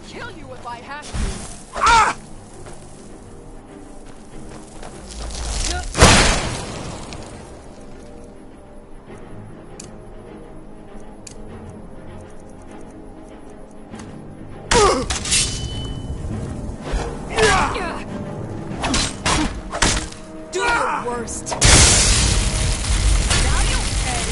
kill you if I have to. Ah! Do your worst. Now you pay.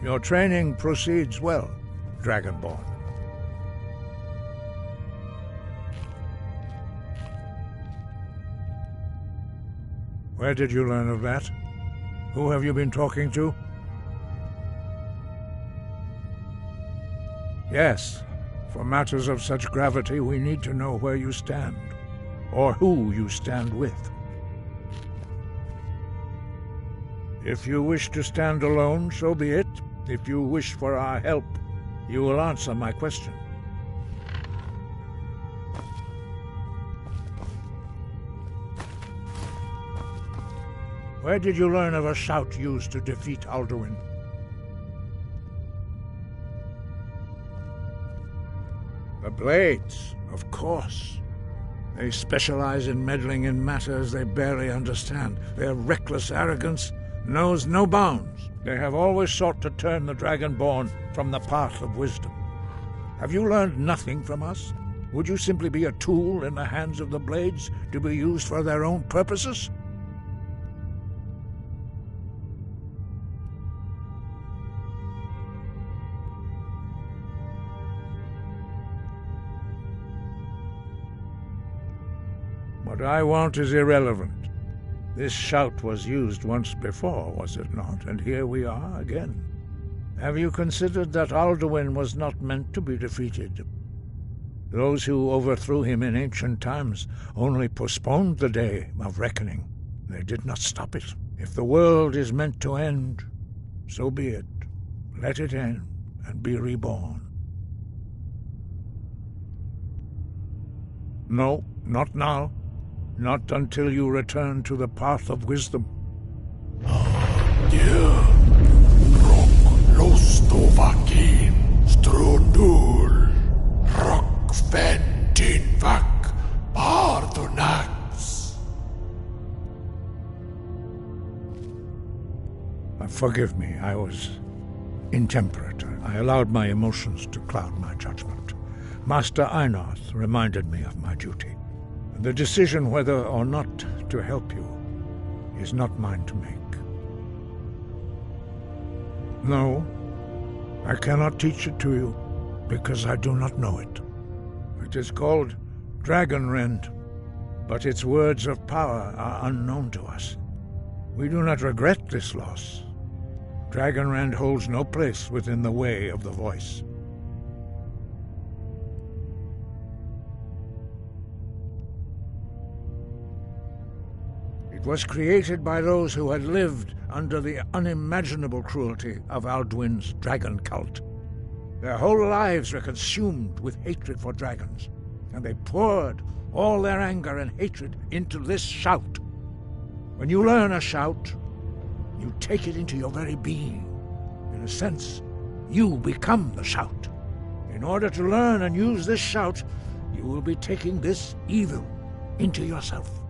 Your training proceeds well, Dragonborn. Where did you learn of that? Who have you been talking to? Yes, for matters of such gravity, we need to know where you stand, or who you stand with. If you wish to stand alone, so be it. If you wish for our help, you will answer my question. Where did you learn of a shout used to defeat Alduin? The Blades, of course. They specialize in meddling in matters they barely understand. Their reckless arrogance knows no bounds. They have always sought to turn the Dragonborn from the path of wisdom. Have you learned nothing from us? Would you simply be a tool in the hands of the Blades to be used for their own purposes? What I want is irrelevant. This shout was used once before, was it not? And here we are again. Have you considered that Alduin was not meant to be defeated? Those who overthrew him in ancient times only postponed the day of reckoning. They did not stop it. If the world is meant to end, so be it. Let it end and be reborn. No, not now. Not until you return to the path of wisdom. Forgive me, I was intemperate. I allowed my emotions to cloud my judgment. Master Einarth reminded me of my duty. The decision whether or not to help you is not mine to make. No, I cannot teach it to you, because I do not know it. It is called Dragonrend, but its words of power are unknown to us. We do not regret this loss. Dragonrend holds no place within the way of the voice. It was created by those who had lived under the unimaginable cruelty of Alduin's dragon cult. Their whole lives were consumed with hatred for dragons, and they poured all their anger and hatred into this shout. When you learn a shout, you take it into your very being. In a sense, you become the shout. In order to learn and use this shout, you will be taking this evil into yourself.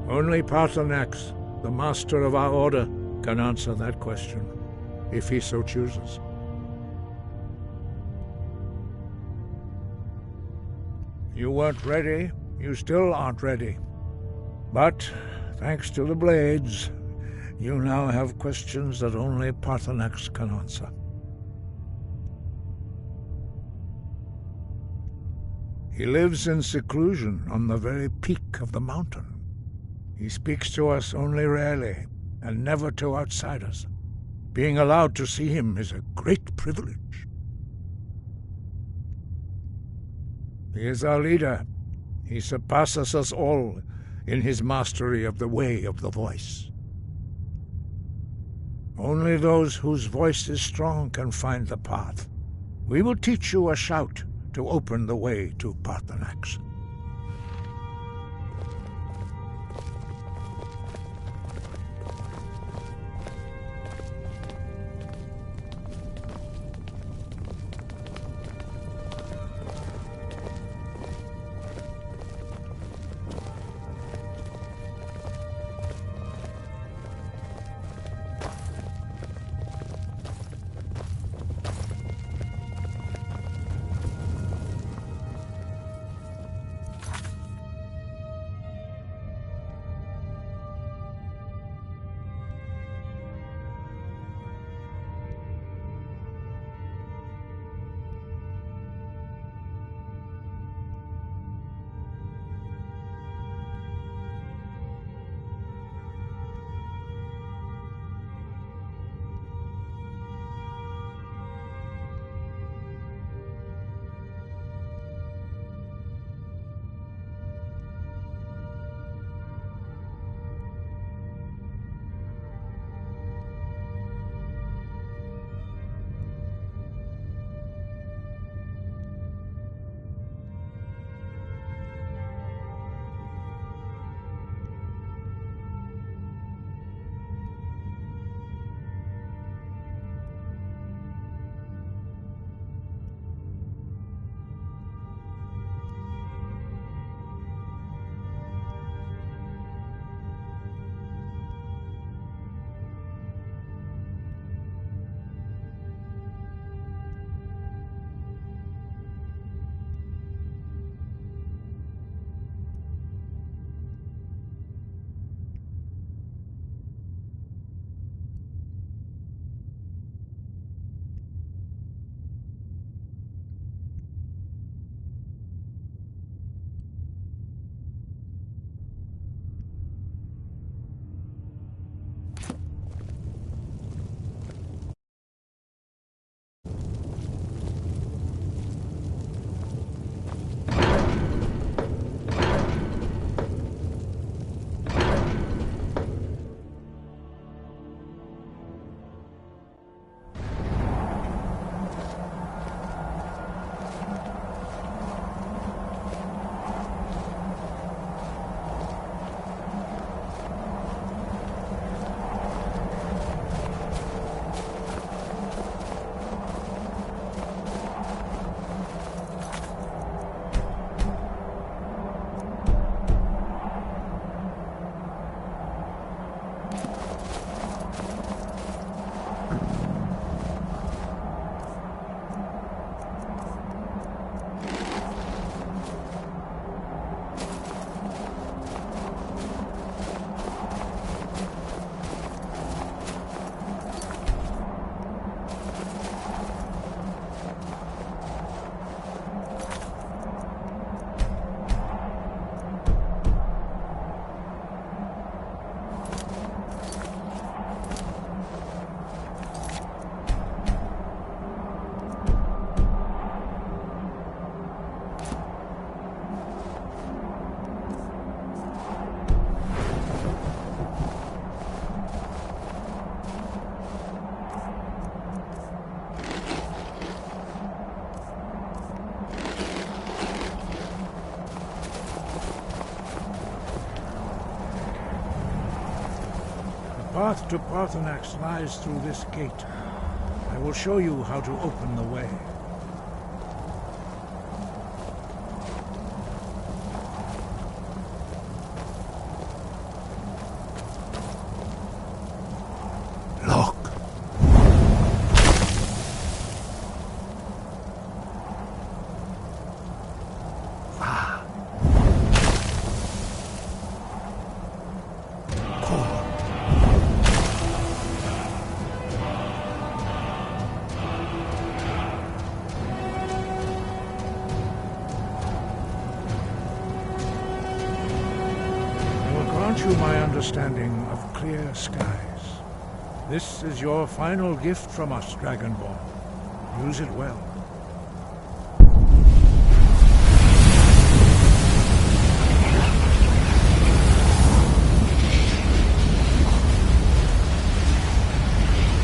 Only Paarthurnax, the master of our order, can answer that question, if he so chooses. You weren't ready. You still aren't ready. But, thanks to the blades, you now have questions that only Paarthurnax can answer. He lives in seclusion on the very peak of the mountain. He speaks to us only rarely, and never to outsiders. Being allowed to see him is a great privilege. He is our leader. He surpasses us all in his mastery of the way of the voice. Only those whose voice is strong can find the path. We will teach you a shout to open the way to Paarthurnax. path to Parthenax lies through this gate. I will show you how to open the way. Look! You my understanding of clear skies. This is your final gift from us, Dragonborn. Use it well.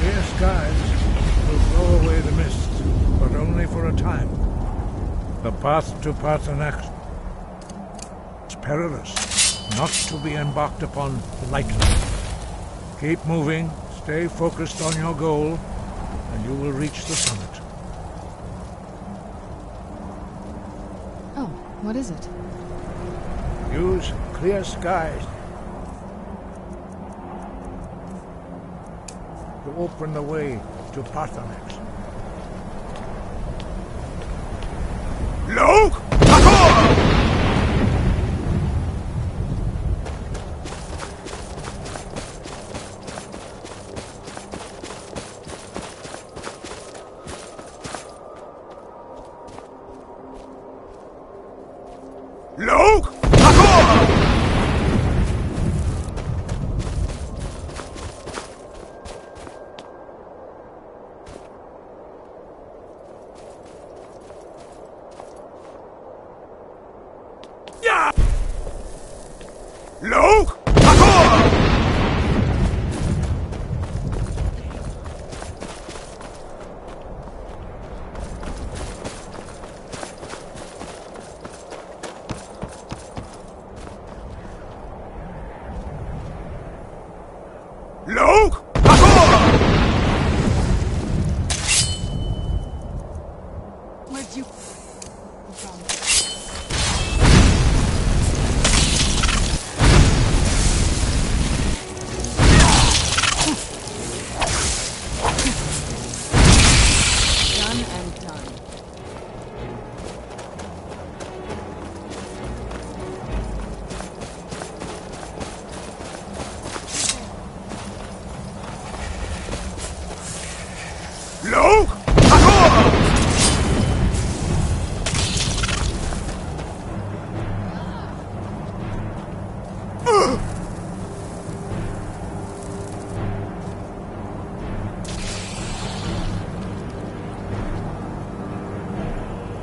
Clear skies will blow away the mist, but only for a time. The path to Parthenax is perilous, not to be embarked upon lightly. Keep moving, stay focused on your goal, and you will reach the summit. Oh, what is it? Use clear skies to open the way to Parthenax. Look! Look! Yeah! Look! Look! Where'd you... Done and done. Look!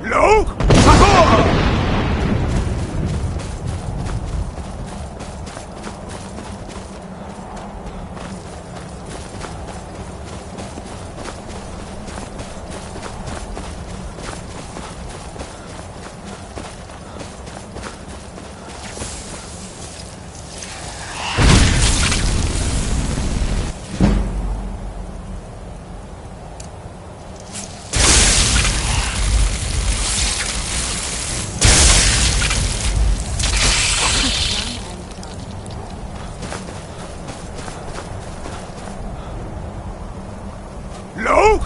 Look! Look!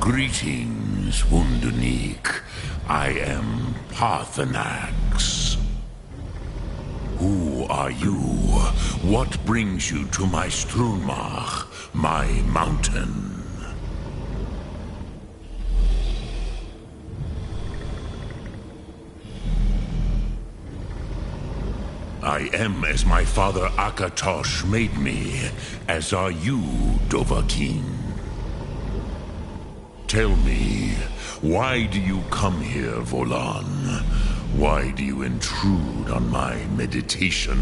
Greetings, Wunderneek. I am Parthenax. Who are you? What brings you to my Strunmach, my mountain? I am as my father Akatosh made me, as are you, Dovahkiin. Tell me, why do you come here, Volan? Why do you intrude on my meditation?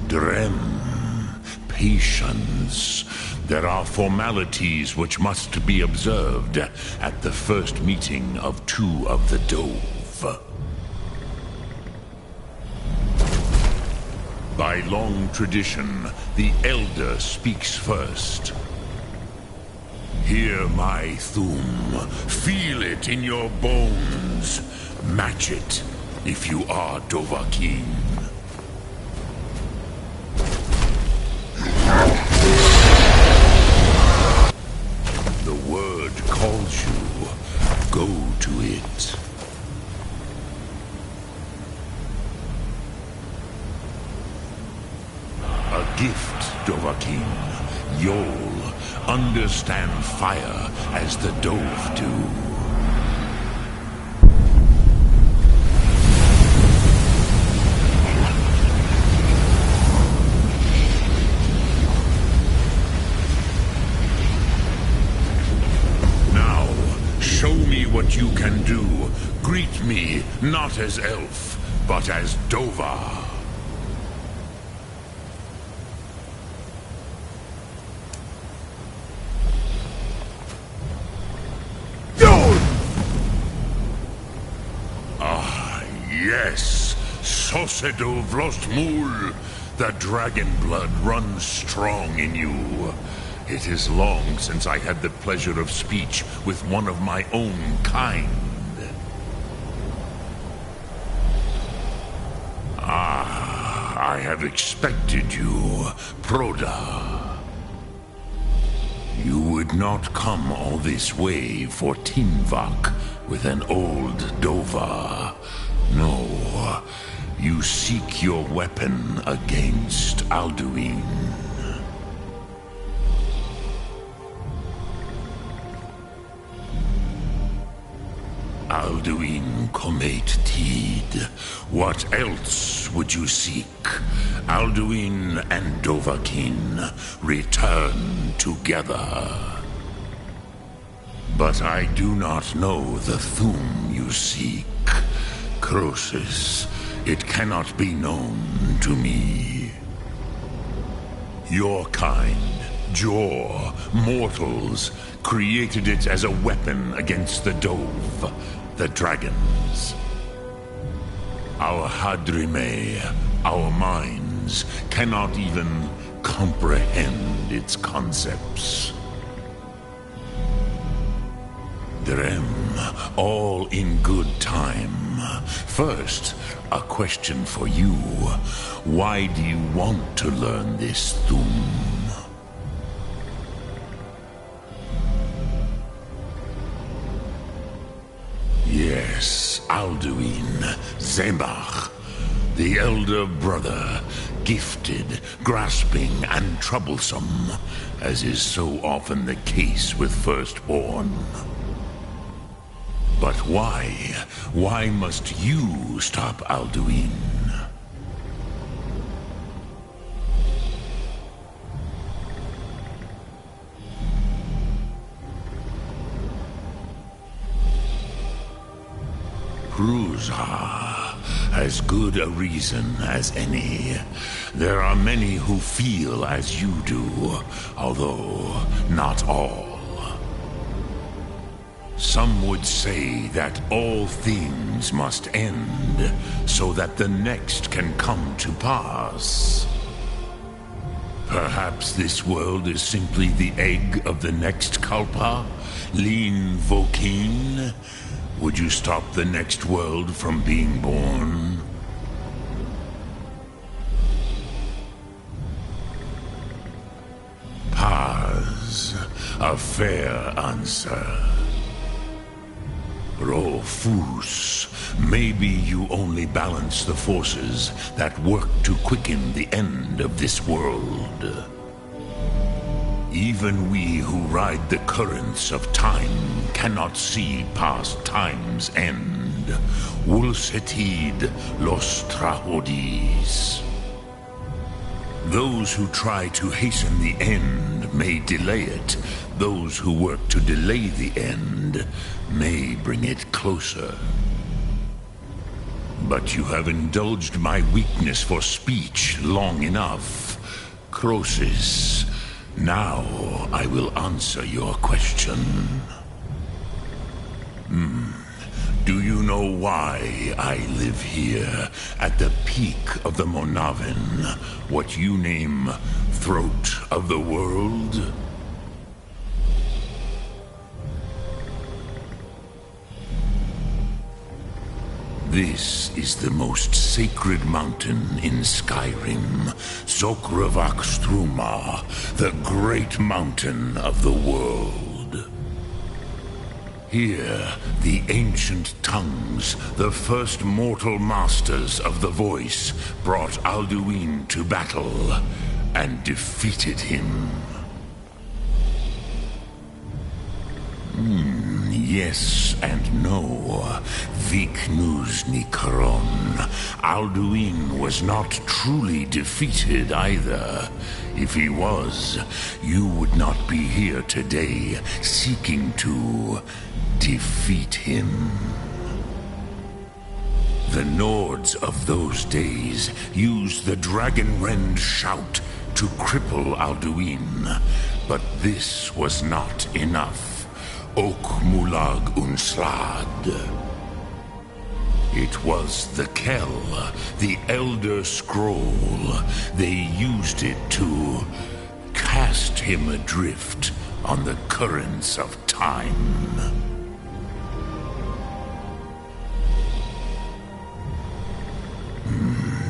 Drem, patience. There are formalities which must be observed at the first meeting of two of the Dove. By long tradition, the Elder speaks first. Hear my Thum. Feel it in your bones. Match it if you are Dovahkiin. The word calls you. Go to it. A gift, Dovahkiin. You'll understand fire as the Dove do. Now, show me what you can do. Greet me not as elf, but as Dova. Yes, Sosedo Vlostmul. The dragon blood runs strong in you. It is long since I had the pleasure of speech with one of my own kind. I have expected you, Proda. You would not come all this way for Tinvak with an old Dova. No, you seek your weapon against Alduin. Alduin Comate Teed. What else would you seek? Alduin and Dovahkiin return together. But I do not know the Thum you seek. Croesus, it cannot be known to me. Your kind, Jor, mortals, created it as a weapon against the Dove, the dragons. Our Hadrime, our minds, cannot even comprehend its concepts. Drem, all in good time. First, a question for you. Why do you want to learn this Thum? Yes, Alduin, Zebach, the elder brother, gifted, grasping, and troublesome, as is so often the case with firstborn. But why? Why must you stop Alduin? Prusa, as good a reason as any. There are many who feel as you do, although not all. Some would say that all things must end, so that the next can come to pass. Perhaps this world is simply the egg of the next Kalpa, Lean Vokeen. Would you stop the next world from being born? A fair answer. Rofus, maybe you only balance the forces that work to quicken the end of this world. Even we who ride the currents of time cannot see past time's end. Wulsetid los trahodis. Those who try to hasten the end may delay it. Those who work to delay the end may bring it closer. But you have indulged my weakness for speech long enough. Croesus, now I will answer your question. Do you know why I live here, at the peak of the Monavin, what you name Throat of the World? This is the most sacred mountain in Skyrim, Zokravak Struma, the great mountain of the world. Here, the ancient tongues, the first mortal masters of the voice, brought Alduin to battle and defeated him. Yes and no. Viknus Nikaron. Alduin was not truly defeated either. If he was, you would not be here today seeking to defeat him. The Nords of those days used the Dragonrend shout to cripple Alduin, but this was not enough. Ok Mulag Unslad. It was the Kell, the Elder Scroll. They used it to cast him adrift on the currents of time.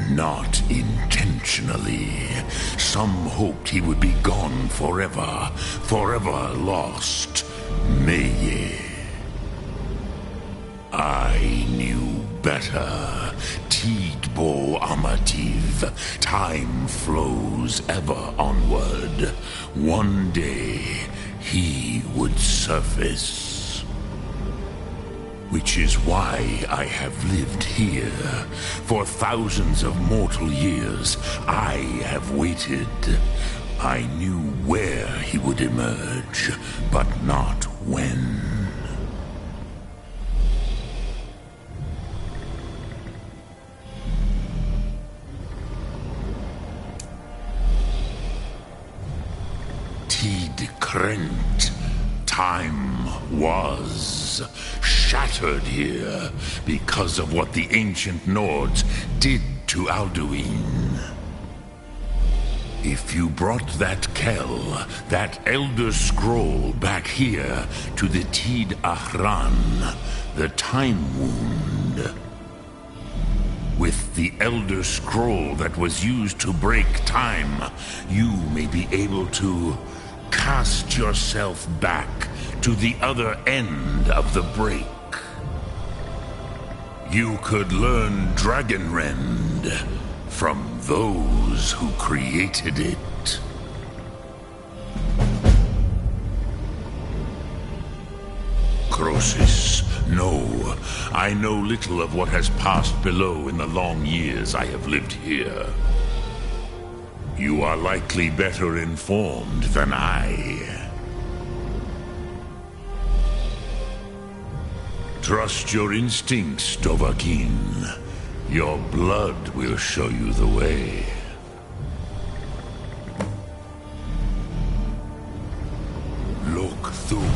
Not intentionally. Some hoped he would be gone forever, forever lost. Meye. I knew better. Tidbo Amativ. Time flows ever onward. One day, he would surface. Which is why I have lived here. For thousands of mortal years, I have waited. I knew where he would emerge, but not when. Tid Krent. Time was shattered here because of what the ancient Nords did to Alduin. If you brought that Kell, that Elder Scroll back here to the Tid Ahran, the Time Wound, with the Elder Scroll that was used to break time, you may be able to cast yourself back to the other end of the break. You could learn Dragonrend from those who created it. Croesus, no. I know little of what has passed below in the long years I have lived here. You are likely better informed than I. Trust your instincts, Dovahkiin. Your blood will show you the way. Look through.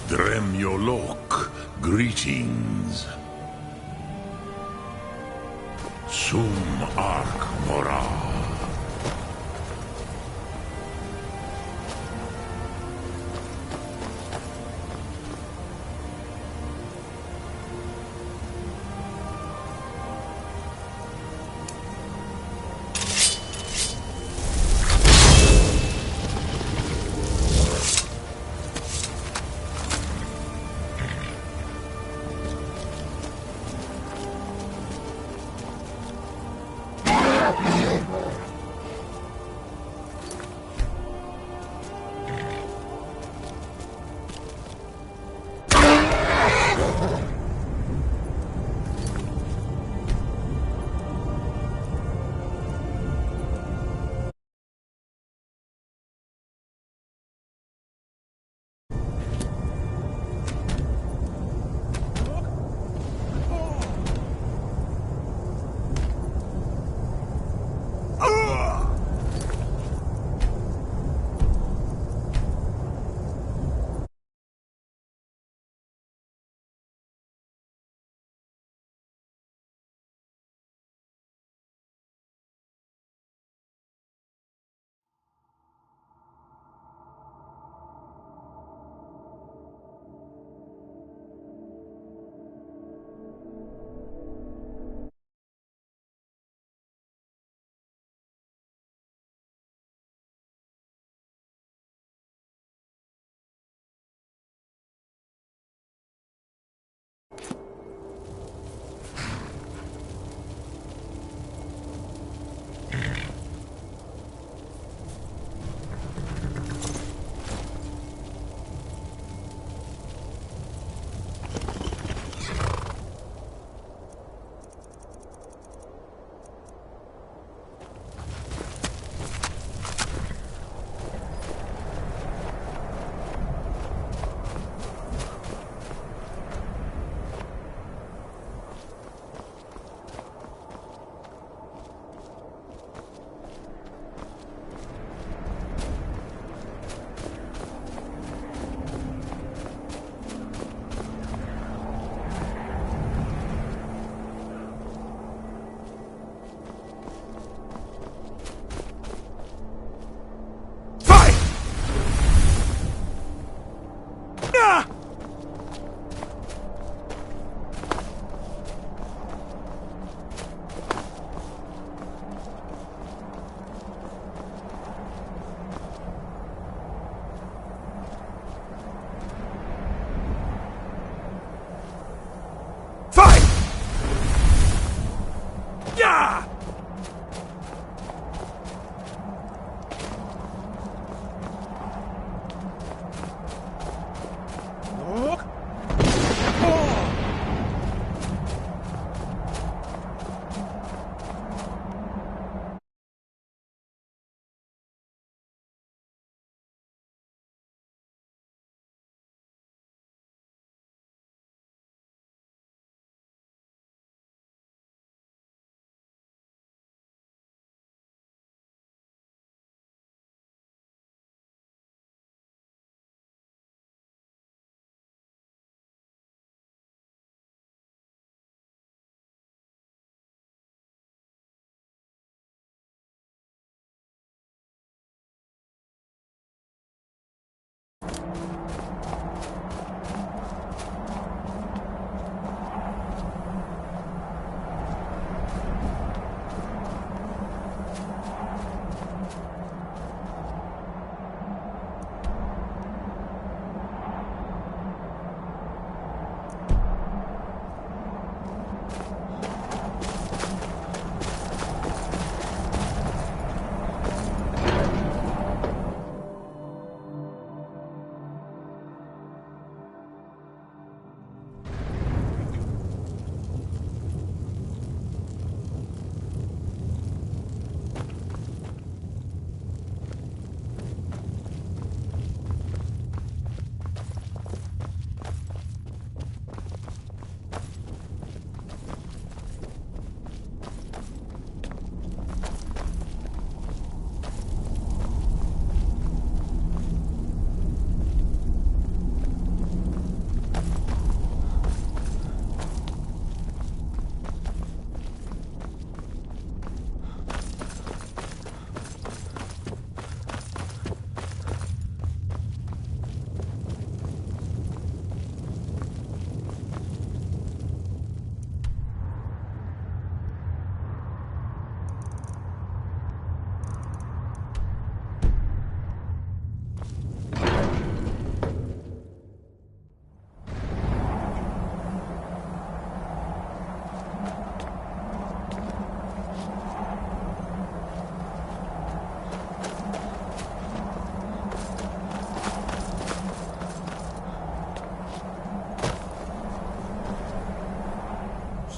Drem Yolok, greetings. Sum Arc Mora.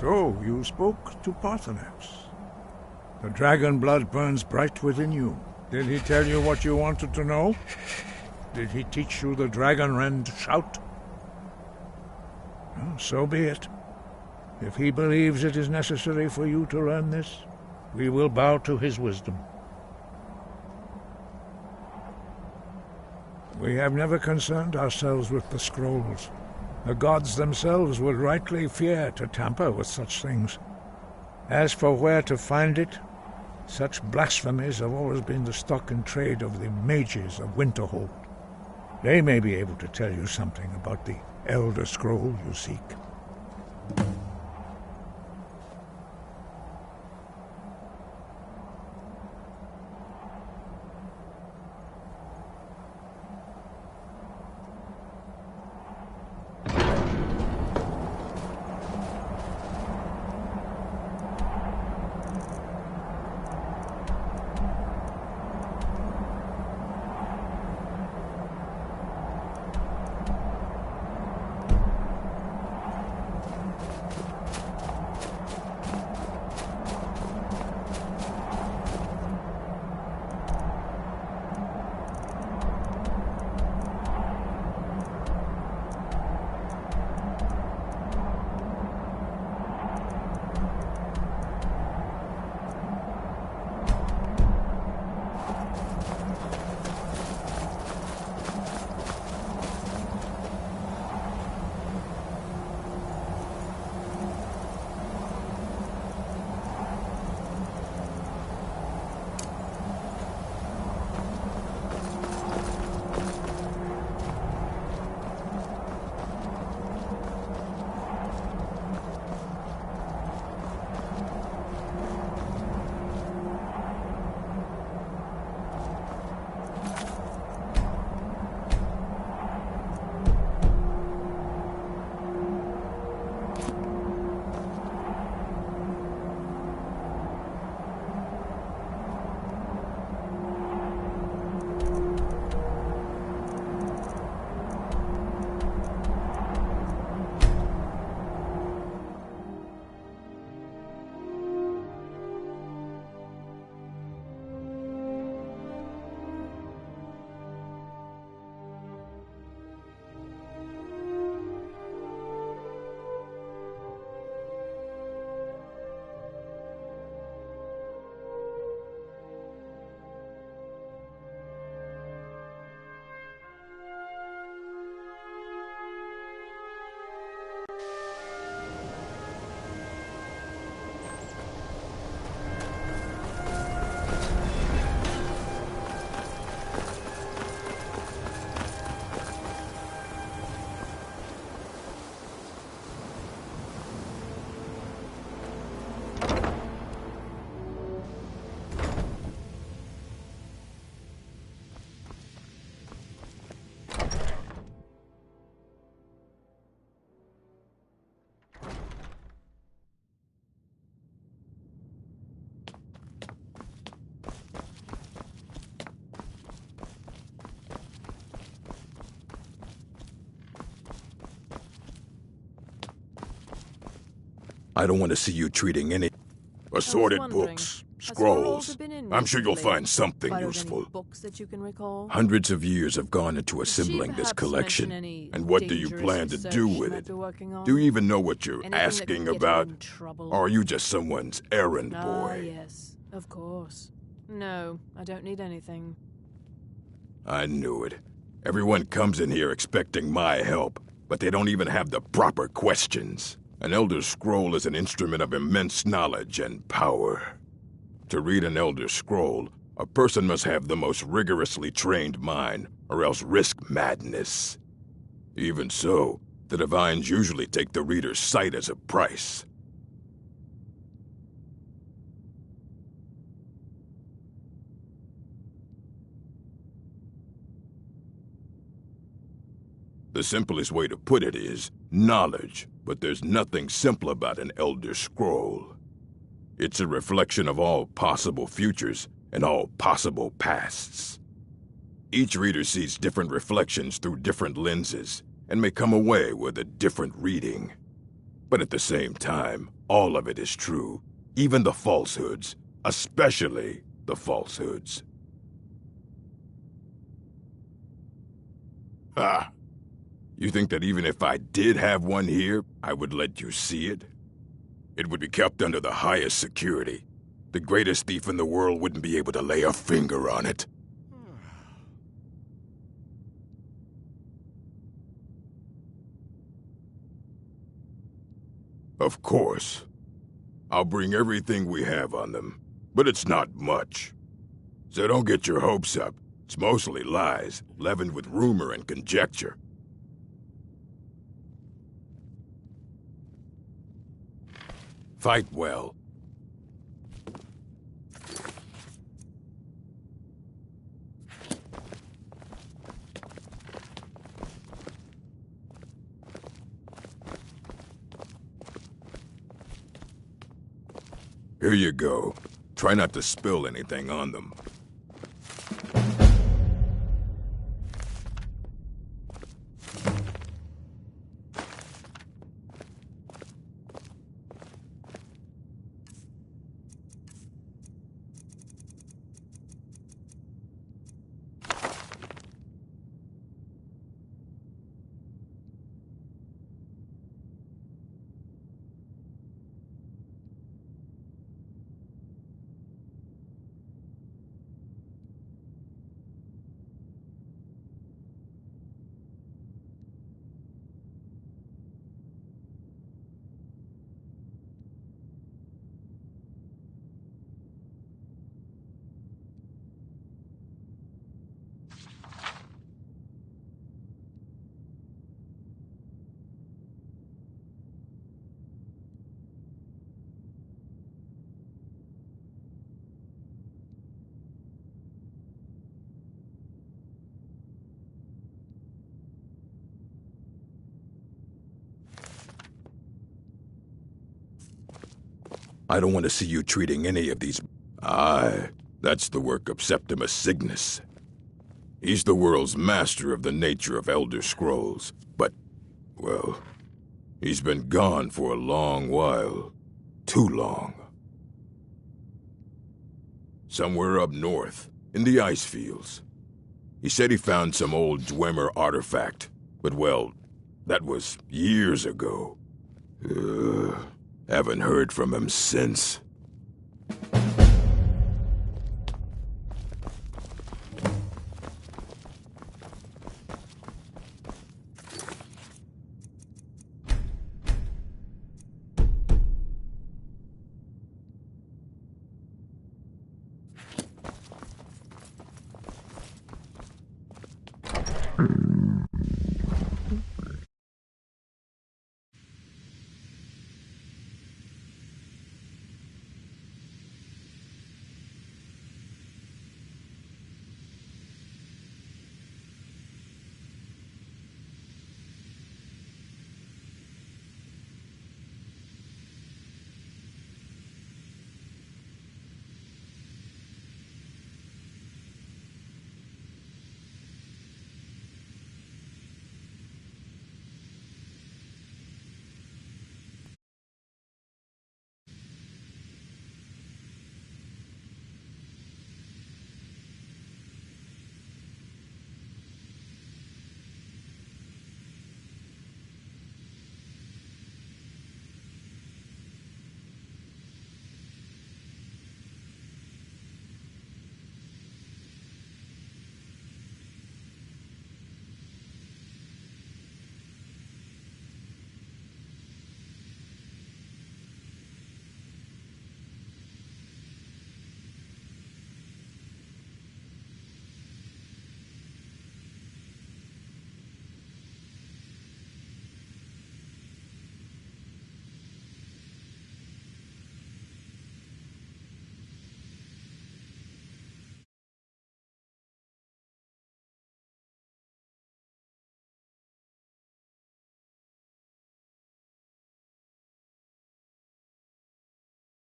So, you spoke to Paarthurnax. The dragon blood burns bright within you. Did he tell you what you wanted to know? Did he teach you the dragon rend shout? Well, so be it. If he believes it is necessary for you to learn this, we will bow to his wisdom. We have never concerned ourselves with the scrolls. The gods themselves would rightly fear to tamper with such things. As for where to find it, such blasphemies have always been the stock and trade of the mages of Winterhold. They may be able to tell you something about the Elder Scroll you seek. I don't want to see you treating any assorted books, scrolls. I'm sure you'll find something useful. Books that you can recall? Hundreds of years have gone into assembling this collection. And what do you plan to do with it? Do you even know what you're asking about? Or are you just someone's errand boy? Yes, of course. No, I don't need anything. I knew it. Everyone comes in here expecting my help, but they don't even have the proper questions. An Elder Scroll is an instrument of immense knowledge and power. To read an Elder Scroll, a person must have the most rigorously trained mind, or else risk madness. Even so, the Divines usually take the reader's sight as a price. The simplest way to put it is knowledge, but there's nothing simple about an Elder Scroll. It's a reflection of all possible futures and all possible pasts. Each reader sees different reflections through different lenses and may come away with a different reading. But at the same time, All of it is true. Even the falsehoods. Especially the falsehoods. Ah. You think that even if I did have one here, I would let you see it? It would be kept under the highest security. The greatest thief in the world wouldn't be able to lay a finger on it. Of course. I'll bring everything we have on them, but it's not much. So don't get your hopes up. It's mostly lies, leavened with rumor and conjecture. Fight well. Here you go. Try not to spill anything on them. I don't want to see you treating any of these... Aye, that's the work of Septimus Cygnus. He's the world's master of the nature of Elder Scrolls, but, well, he's been gone for a long while. Too long. Somewhere up north, in the ice fields. He said he found some old Dwemer artifact, but well, that was years ago. Haven't heard from him since.